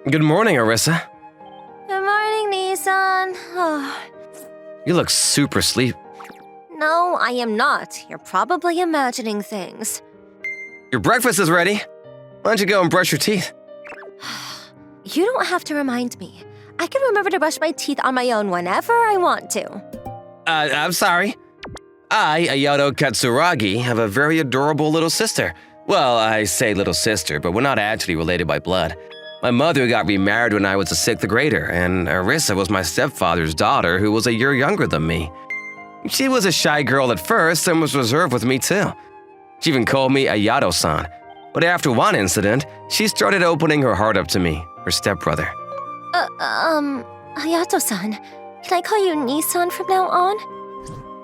Good morning, Arissa. Good morning, Nissan. Oh, You look super sleep. no, I am not. You're probably imagining things. Your breakfast is ready. Why don't you go and brush your teeth? You don't have to remind me. I can remember to brush my teeth on my own whenever I want to. I'm sorry. I, Ayato Katsuragi, have a very adorable little sister. Well, I say little sister, but we're not actually related by blood. My mother got remarried when I was a 6th grader, and Arissa was my stepfather's daughter who was a year younger than me. She was a shy girl at first and was reserved with me too. She even called me Ayato-san. But after one incident, she started opening her heart up to me, her stepbrother. Hayato-san, can I call you Nissan from now on?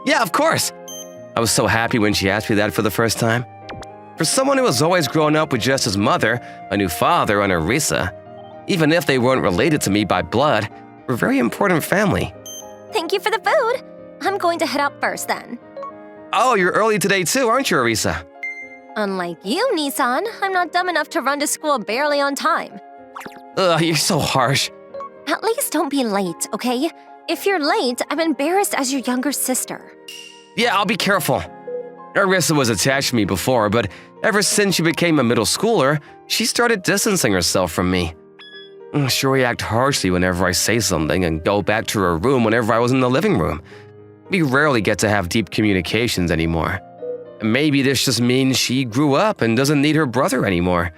Yeah, of course. I was so happy when she asked me that for the first time. For someone who has always grown up with just his mother, a new father, and Arissa, even if they weren't related to me by blood, we're a very important family. Thank you for the food. I'm going to head out first then. Oh, you're early today too, aren't you, Arissa? Unlike you, Nissan, I'm not dumb enough to run to school barely on time. Ugh, you're so harsh. At least don't be late, okay? If you're late, I'm embarrassed as your younger sister. Yeah, I'll be careful. Arissa was attached to me before, but ever since she became a middle schooler, she started distancing herself from me. She reacted harshly whenever I say something and go back to her room whenever I was in the living room. We rarely get to have deep communications anymore. Maybe this just means she grew up and doesn't need her brother anymore.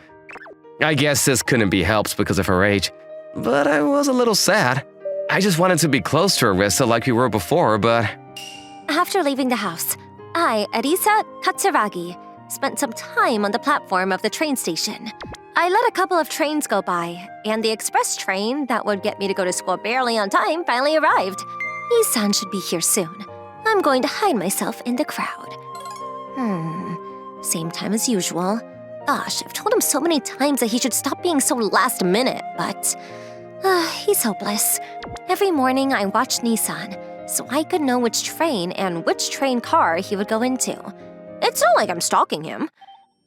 I guess this couldn't be helped because of her age, but I was a little sad. I just wanted to be close to Arissa like we were before, but… After leaving the house, I, Arisa Katsuragi, spent some time on the platform of the train station. I let a couple of trains go by, and the express train that would get me to go to school barely on time finally arrived. Isan should be here soon. I'm going to hide myself in the crowd. Same time as usual. Gosh, I've told him so many times that he should stop being so last minute, but… he's hopeless. Every morning I watched Nissan, so I could know which train and which train car he would go into. It's not like I'm stalking him.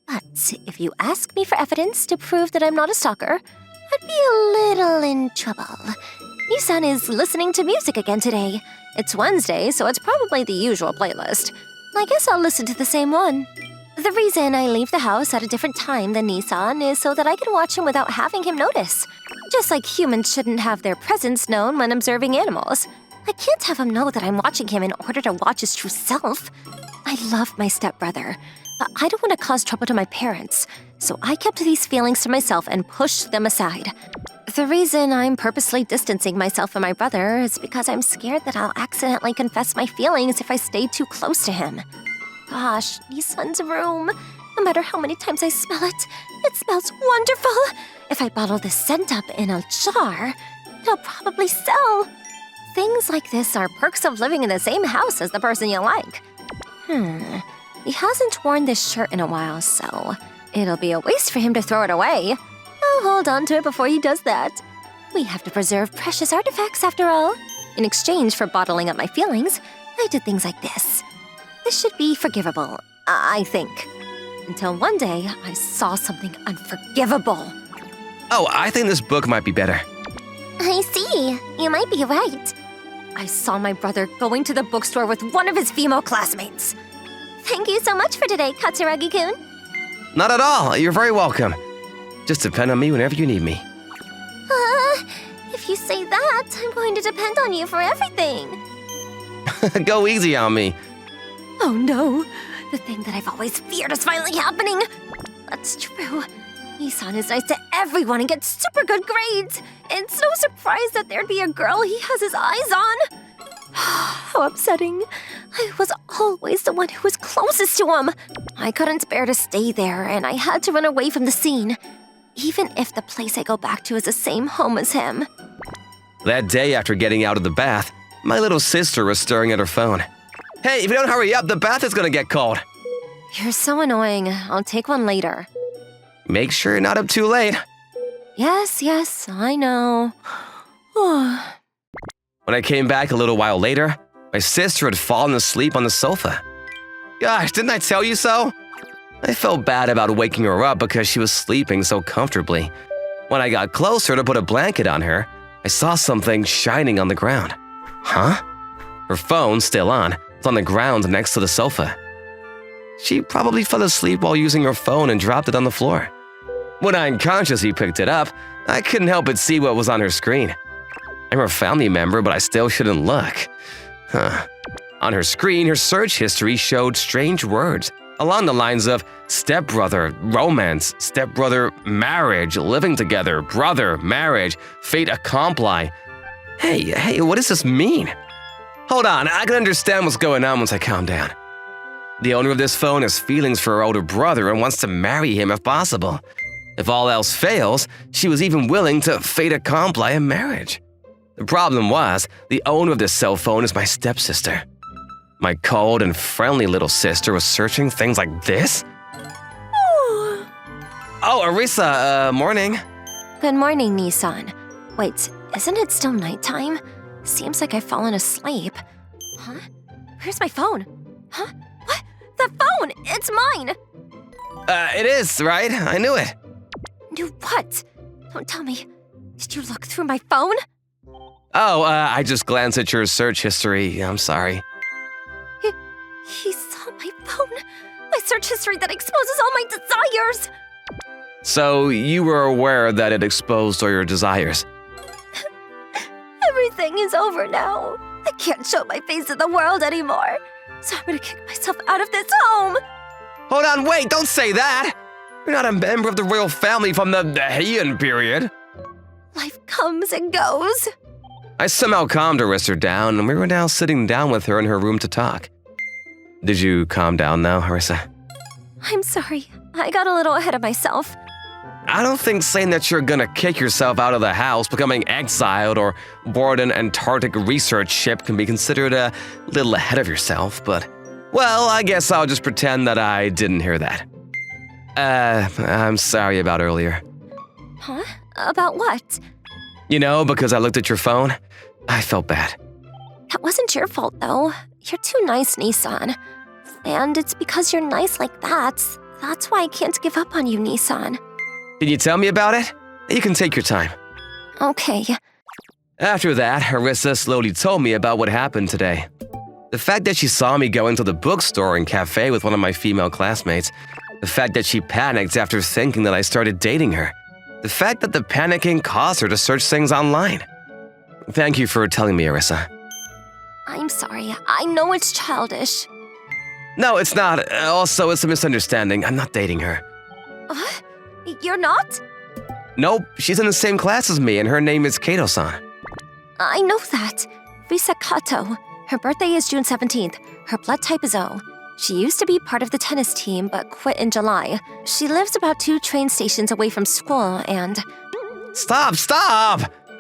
But if you ask me for evidence to prove that I'm not a stalker, I'd be a little in trouble. Nissan is listening to music again today. It's Wednesday, so it's probably the usual playlist. I guess I'll listen to the same one. The reason I leave the house at a different time than Nissan is so that I can watch him without having him notice. Just like humans shouldn't have their presence known when observing animals. I can't have him know that I'm watching him in order to watch his true self. I love my stepbrother, but I don't want to cause trouble to my parents, so I kept these feelings to myself and pushed them aside. The reason I'm purposely distancing myself from my brother is because I'm scared that I'll accidentally confess my feelings if I stay too close to him. Gosh, Nissan's room. No matter how many times I smell it, it smells wonderful. If I bottle this scent up in a jar, it'll probably sell. Things like this are perks of living in the same house as the person you like. He hasn't worn this shirt in a while, so it'll be a waste for him to throw it away. I'll hold on to it before he does that. We have to preserve precious artifacts after all. In exchange for bottling up my feelings, I did things like this. This should be forgivable, I think. Until one day, I saw something unforgivable. Oh, I think this book might be better. I see. You might be right. I saw my brother going to the bookstore with one of his female classmates. Thank you so much for today, Katsuragi-kun. Not at all. You're very welcome. Just depend on me whenever you need me. If you say that, I'm going to depend on you for everything. Go easy on me. Oh no, the thing that I've always feared is finally happening. That's true. Isan is nice to everyone and gets super good grades. It's no surprise that there'd be a girl he has his eyes on. How upsetting. I was always the one who was closest to him. I couldn't bear to stay there, and I had to run away from the scene, even if the place I go back to is the same home as him. That day after getting out of the bath, my little sister was staring at her phone. Hey, if you don't hurry up, the bath is gonna get cold. You're so annoying. I'll take one later. Make sure you're not up too late. Yes, I know. When I came back a little while later, my sister had fallen asleep on the sofa. Gosh, didn't I tell you so? I felt bad about waking her up because she was sleeping so comfortably. When I got closer to put a blanket on her, I saw something shining on the ground. Huh? Her phone, still on, was on the ground next to the sofa. She probably fell asleep while using her phone and dropped it on the floor. When I unconsciously picked it up, I couldn't help but see what was on her screen. I'm her family member, but I still shouldn't look. On her screen, her search history showed strange words along the lines of stepbrother, romance, stepbrother, marriage, living together, brother, marriage, fait accompli. Hey, what does this mean? Hold on, I can understand what's going on once I calm down. The owner of this phone has feelings for her older brother and wants to marry him if possible. If all else fails, she was even willing to fait accompli a marriage. The problem was, the owner of this cell phone is my stepsister. My cold and friendly little sister was searching things like this? Oh, Arisa, morning. Good morning, Nissan. Wait, isn't it still nighttime? Seems like I've fallen asleep. Huh? Where's my phone? Huh? What? The phone! It's mine! It is, right? I knew it. Knew what? Don't tell me. Did you look through my phone? Oh, I just glanced at your search history. I'm sorry. He saw my phone. My search history that exposes all my desires. So you were aware that it exposed all your desires? Everything is over now. I can't show my face in the world anymore. So I'm gonna kick myself out of this home. Hold on, wait, don't say that! You're not a member of the royal family from the Heian period. Life comes and goes. I somehow calmed Arisa down, and we were now sitting down with her in her room to talk. Did you calm down now, Arisa? I'm sorry. I got a little ahead of myself. I don't think saying that you're gonna kick yourself out of the house, becoming exiled, or board an Antarctic research ship can be considered a little ahead of yourself, but… well, I guess I'll just pretend that I didn't hear that. I'm sorry about earlier. Huh? About what? You know, because I looked at your phone, I felt bad. That wasn't your fault, though. You're too nice, Nissan. And it's because you're nice like that. That's why I can't give up on you, Nissan. Can you tell me about it? You can take your time. Okay. After that, Arisa slowly told me about what happened today. The fact that she saw me go into the bookstore and cafe with one of my female classmates. The fact that she panicked after thinking that I started dating her. The fact that the panicking caused her to search things online. Thank you for telling me, Arisa. I'm sorry. I know it's childish. No, it's not. Also, it's a misunderstanding. I'm not dating her. What? You're not? Nope, she's in the same class as me, and her name is Kato-san. I know that. Risa Kato. Her birthday is June 17th. Her blood type is O. She used to be part of the tennis team, but quit in July. She lives about 2 train stations away from school, and… Stop!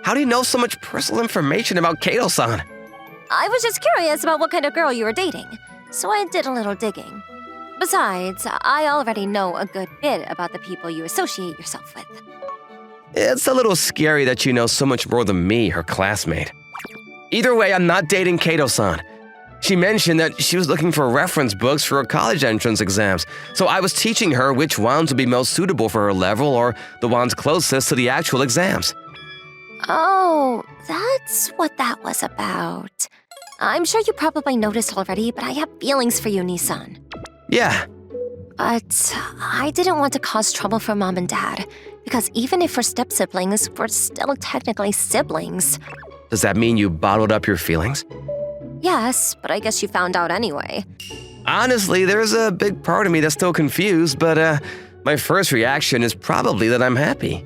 How do you know so much personal information about Kato-san? I was just curious about what kind of girl you were dating, so I did a little digging. Besides, I already know a good bit about the people you associate yourself with. It's a little scary that you know so much more than me, her classmate. Either way, I'm not dating Kato-san. She mentioned that she was looking for reference books for her college entrance exams, so I was teaching her which ones would be most suitable for her level or the ones closest to the actual exams. Oh, that's what that was about. I'm sure you probably noticed already, but I have feelings for you, Nissan. Yeah. But I didn't want to cause trouble for Mom and Dad, because even if we're step-siblings, we're still technically siblings. Does that mean you bottled up your feelings? Yes, but I guess you found out anyway. Honestly, there's a big part of me that's still confused, but my first reaction is probably that I'm happy.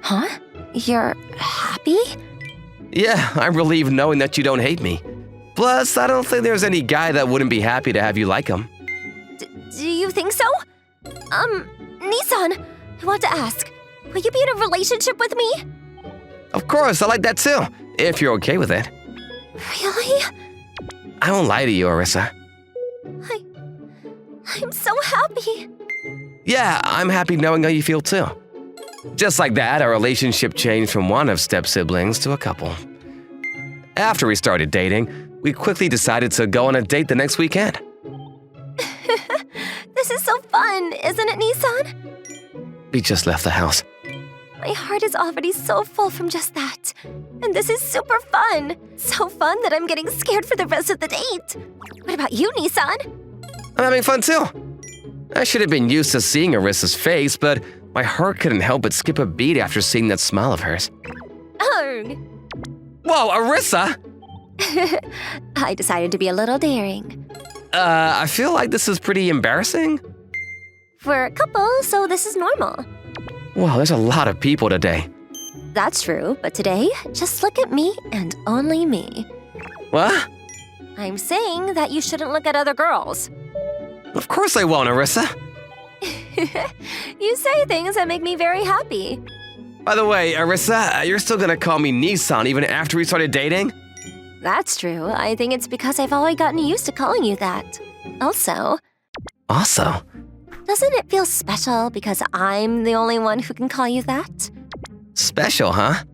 Huh? You're happy? Yeah, I'm relieved knowing that you don't hate me. Plus, I don't think there's any guy that wouldn't be happy to have you like him. Do you think so? Nissan, I want to ask, will you be in a relationship with me? Of course, I like that too, if you're okay with it. Really? I won't lie to you, Arisa. I'm so happy. Yeah, I'm happy knowing how you feel too. Just like that, our relationship changed from one of step-siblings to a couple. After we started dating, we quickly decided to go on a date the next weekend. This is so fun, isn't it, Nissan? We just left the house. My heart is already so full from just that. And this is super fun. So fun that I'm getting scared for the rest of the date. What about you, Nissan? I'm having fun too. I should have been used to seeing Arissa's face, but my heart couldn't help but skip a beat after seeing that smile of hers. Arg. Whoa, Arissa! I decided to be a little daring. I feel like this is pretty embarrassing. We're a couple, so this is normal. Wow, there's a lot of people today. That's true, but today, just look at me and only me. What? I'm saying that you shouldn't look at other girls. Of course I won't, Arissa. You say things that make me very happy. By the way, Arissa, you're still gonna call me Nissan even after we started dating? That's true. I think it's because I've already gotten used to calling you that. Also, doesn't it feel special because I'm the only one who can call you that? Special, huh?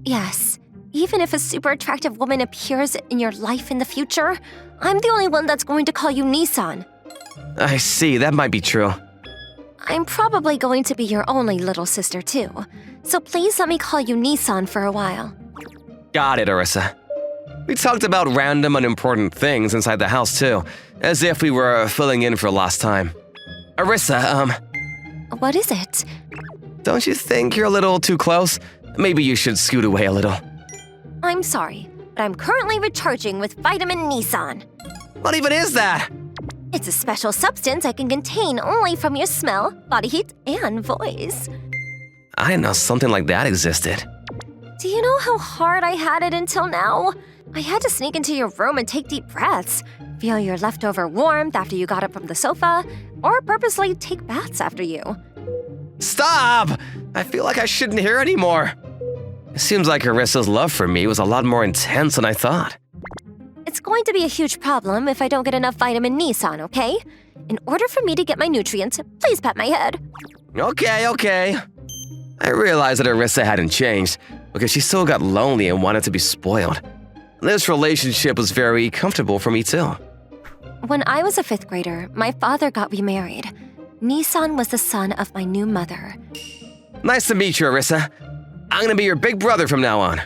Yes. Even if a super attractive woman appears in your life in the future, I'm the only one that's going to call you Nissan. I see, that might be true. I'm probably going to be your only little sister too, so please let me call you Nissan for a while. Got it, Arissa. We talked about random unimportant things inside the house too, as if we were filling in for lost time. Arissa, What is it? don't you think you're a little too close? Maybe you should scoot away a little. I'm sorry, but I'm currently recharging with vitamin Nissan. What even is that? It's a special substance I can contain only from your smell, body heat, and voice. I didn't know something like that existed. Do you know how hard I had it until now? I had to sneak into your room and take deep breaths, feel your leftover warmth after you got up from the sofa, or purposely take baths after you. Stop! I feel like I shouldn't hear anymore. It seems like Arissa's love for me was a lot more intense than I thought. It's going to be a huge problem if I don't get enough vitamin Nissan, okay? In order for me to get my nutrients, please pat my head. Okay. I realized that Arissa hadn't changed because she still got lonely and wanted to be spoiled. This relationship was very comfortable for me too. When I was a 5th grader, my father got remarried. Nissan was the son of my new mother. Nice to meet you, Arissa. I'm gonna be your big brother from now on.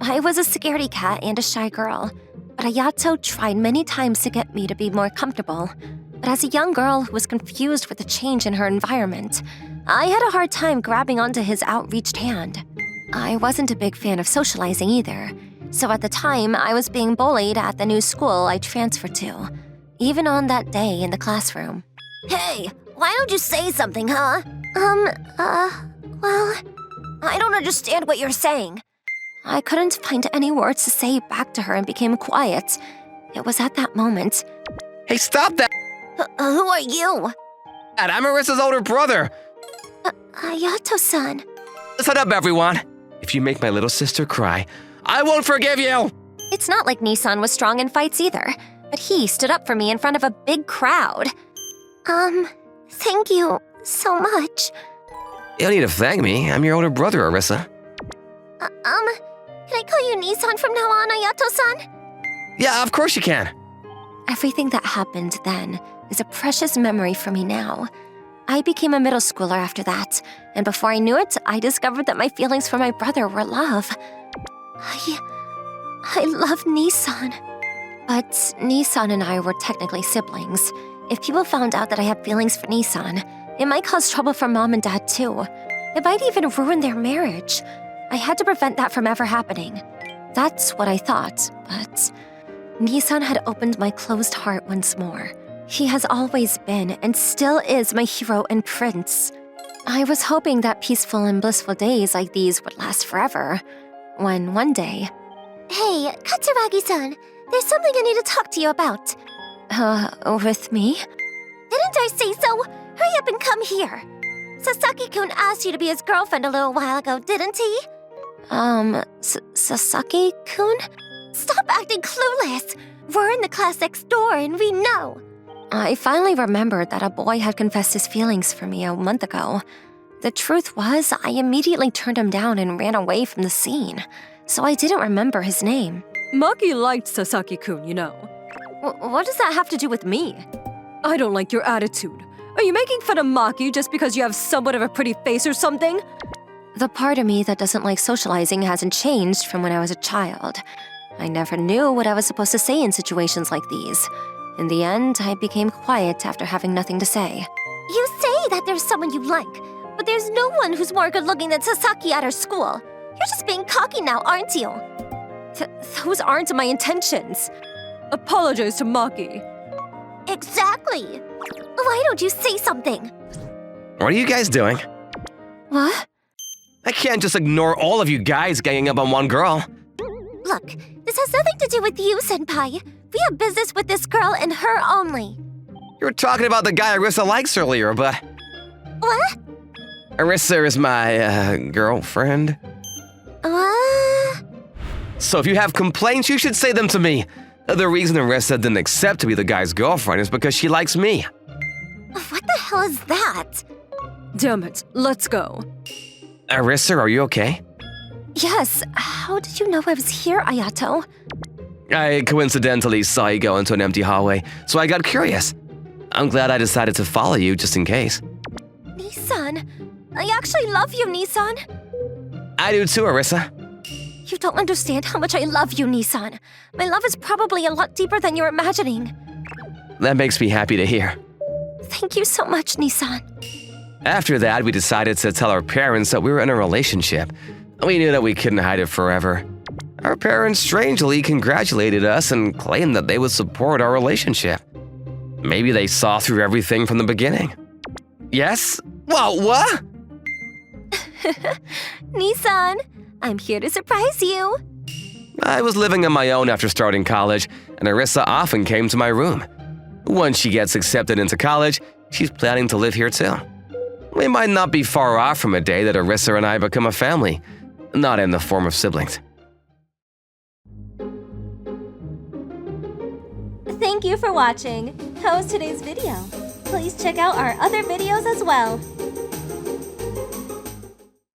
I was a scaredy cat and a shy girl, but Ayato tried many times to get me to be more comfortable. But as a young girl who was confused with the change in her environment, I had a hard time grabbing onto his outreached hand. I wasn't a big fan of socializing either, so at the time I was being bullied at the new school I transferred to, even on that day in the classroom. Hey, why don't you say something, huh? Well, I don't understand what you're saying. I couldn't find any words to say back to her and became quiet. It was at that moment. Hey, stop that! Who are you? I'm Arissa's older brother. Ayato-san. Listen up, everyone. If you make my little sister cry, I won't forgive you! It's not like Nissan was strong in fights either, but he stood up for me in front of a big crowd. Thank you so much. You don't need to thank me. I'm your older brother, Arissa. Can I call you Nissan from now on, Ayato-san? Yeah, of course you can. Everything that happened then is a precious memory for me now. I became a middle schooler after that, and before I knew it, I discovered that my feelings for my brother were love. I love Nissan. But Nissan and I were technically siblings. If people found out that I had feelings for Nissan, it might cause trouble for Mom and Dad too. It might even ruin their marriage. I had to prevent that from ever happening. That's what I thought, but Nissan had opened my closed heart once more. He has always been and still is my hero and prince. I was hoping that peaceful and blissful days like these would last forever, when one day... Hey, Katsuragi-san, there's something I need to talk to you about. With me? Didn't I say so? Hurry up and come here. Sasaki-kun asked you to be his girlfriend a little while ago, didn't he? Sasaki-kun? Stop acting clueless! We're in the class next door and we know. I finally remembered that a boy had confessed his feelings for me a month ago. The truth was, I immediately turned him down and ran away from the scene, so I didn't remember his name. Maki liked Sasaki-kun, you know. What does that have to do with me? I don't like your attitude. Are you making fun of Maki just because you have somewhat of a pretty face or something? The part of me that doesn't like socializing hasn't changed from when I was a child. I never knew what I was supposed to say in situations like these. In the end, I became quiet after having nothing to say. You say that there's someone you like, but there's no one who's more good-looking than Sasaki at our school. You're just being cocky now, aren't you? Those aren't my intentions. Apologize to Maki. Exactly. Why don't you say something? What are you guys doing? What? I can't just ignore all of you guys ganging up on one girl. Look, this has nothing to do with you, Senpai. We have business with this girl and her only. You were talking about the guy Arisa likes earlier, but What? Arisa is my, girlfriend. So if you have complaints, you should say them to me. The reason Arisa didn't accept to be the guy's girlfriend is because she likes me. What the hell is that? Damn it, let's go. Arisa, are you okay? Yes, how did you know I was here, Ayato? I coincidentally saw you go into an empty hallway, so I got curious. I'm glad I decided to follow you just in case. Nissan, I actually love you, Nissan. I do too, Arisa. You don't understand how much I love you, Nissan. My love is probably a lot deeper than you're imagining. That makes me happy to hear. Thank you so much, Nissan. After that, we decided to tell our parents that we were in a relationship. We knew that we couldn't hide it forever. Our parents strangely congratulated us and claimed that they would support our relationship. Maybe they saw through everything from the beginning. Yes? Well, what? Nissan, I'm here to surprise you. I was living on my own after starting college, and Arisa often came to my room. Once she gets accepted into college, she's planning to live here too. We might not be far off from a day that Arisa and I become a family, not in the form of siblings. Thank you for watching. How was today's video? Please check out our other videos as well.